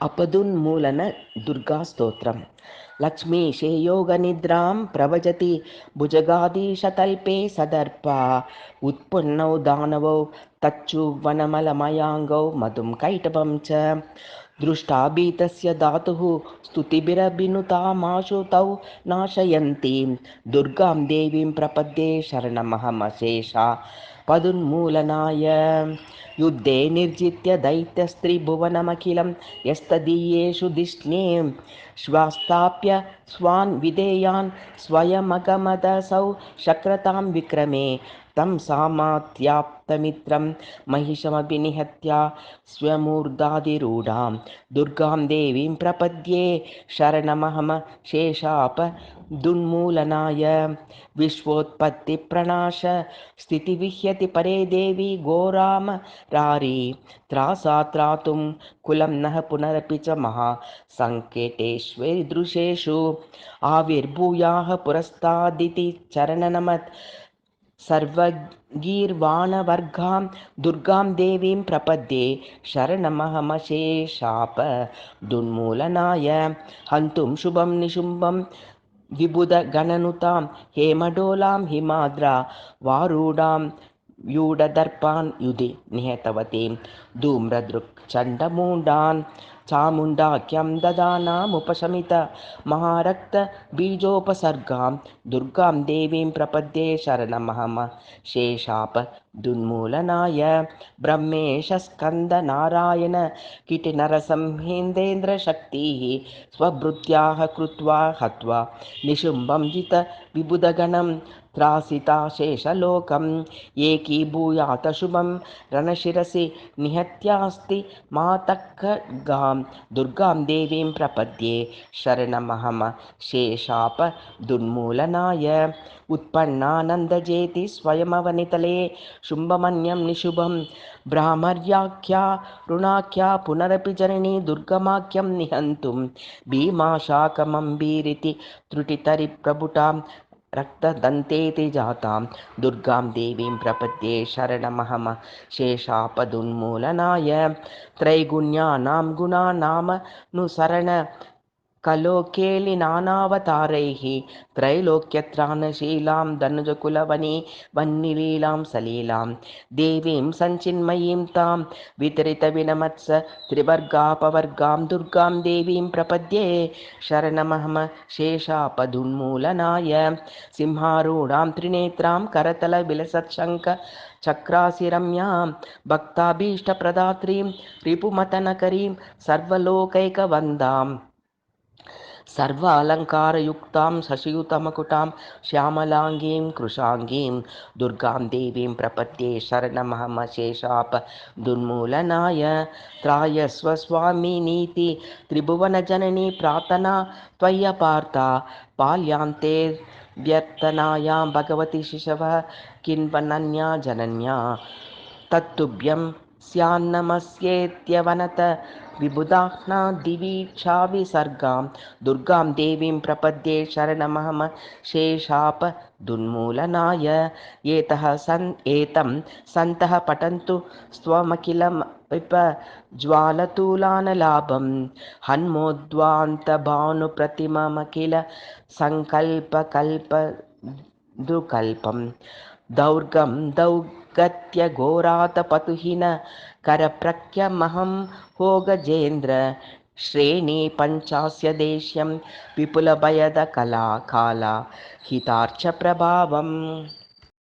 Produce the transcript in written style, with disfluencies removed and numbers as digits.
अपदुन्मूलन दुर्गास्तोत्रम्। लक्ष्मीशे योगनिद्रां प्रवजति भुजगाधीशतल्पे सदर्पा उत्पन्नौ दानवौ तच्चुवनमलमयाङ्गौ मधुं कैटभं च दृष्टाभीतस्य धातुः स्तुतिभिरभिनुतामाशु तौ नाशयन्तीं दुर्गां देवीं प्रपद्ये शरणमहमशेषा पदुन्मूलनाय। युद्धे निर्जित्य दैत्यस्त्रिभुवनमखिलं यस्तदीयेषु धिष्णे श्वास्थाप्य स्वान् विधेयान् स्वयमगमदसौ शक्रतां विक्रमे तं सामात्याप्तमित्रं महिषमभिनिहत्या स्वमूर्धाधिरूढां दुर्गां देवीं प्रपद्ये शरणमहम शेषापदुन्मूलनाय। विश्वोत्पत्तिप्रणाश स्थितिविह्यति परे देवी घोरामरारी त्रासात्रातुं कुलं नः पुनरपि च महासङ्केटेष्वदृशेषु आविर्भूयाः पुरस्तादिति चरणनमत् सर्वगीर्वाणवर्गां दुर्गां देवीं प्रपद्ये शरणमहमशेषापदुन्मूलनाय। हन्तुं शुभं निशुम्भं विबुधगणनुतां हेमडोलां हिमाद्रा वारूढां व्यूढदर्पान् युधि निहतवतीं धूम्रदृक्चण्डमूण्डान् चामुण्डाख्यं ददानामुपशमित महारक्तबीजोपसर्गां दुर्गां देवीं प्रपद्ये शरणमहम शेषापदुन्मूलनाय। ब्रह्मेश स्कन्दनारायण किटिनरसंहेन्द्रेन्द्रशक्तिः स्वभृत्याः कृत्वा हत्वा निशुम्भं जित विबुधगणं त्रासिता शेषलोकम् एकीभूयात शुभं रणशिरसि निहत्यास्ति मातखड्गां दुर्गां देवीं प्रपद्ये शरणमहम शेषापदुन्मूलनाय। उत्पन्नानन्दजेति स्वयमवनितले शुम्भमन्यं निशुभं भ्रामर्याख्या ऋणाख्या पुनरपि जननी दुर्गमाख्यं निहन्तुं भीमाशाकमम्बीरिति त्रुटितरिप्रभुटां रक्तदन्तेति जातां दुर्गां देवीं प्रपद्ये शरणमहम शेषापदुन्मूलनाय। त्रैगुण्यानां गुणानामनुसरण कलोकेलिनानावतारैः त्रैलोक्यत्राणशीलां धनुजकुलवनी वह्निलीलां सलीलां देवीं सञ्चिन्मयीं तां वितरितविनमत्स त्रिवर्गापवर्गां दुर्गां देवीं प्रपद्ये शरणमहम शेषापदुन्मूलनाय। सिंहारूढां त्रिनेत्रां करतलविलसत्शङ्ख चक्रासिरम्यां भक्ताभीष्टप्रदात्रीं रिपुमतनकरीं सर्वलोकैकवन्दां सर्वालङ्कारयुक्तां शशियुतमकुटां श्यामलाङ्गीं कृशाङ्गीं दुर्गां देवीं प्रपद्ये शरणमहम शेषापदुन्मूलनाय। त्रायस्व स्वामिनीति त्रिभुवनजननी प्रार्थना त्वय्यपार्था पाल्यांते व्यर्थनायां भगवती शिशवः किन्वनन्या जनन्या तत्तुभ्यं स्यान्नमस्येत्यवनत विबुधाह्ना दिवीक्षाविसर्गां दुर्गां देवीं प्रपद्ये शरणमहम शेषापदुन्मूलनाय। एतं सन्तः पठन्तु स्वमखिलविपज्वालतूलानलाभं हन्मोद्वान्तभानुप्रतिममखिल सङ्कल्पकल्पदुकल्पं दौर्गं दौर्गत्यघोरातपतुहिन करप्रख्यमहं हो गजेन्द्र श्रेणी पञ्चास्य देश्यं विपुलभयदकला काला हितार्चप्रभावम्।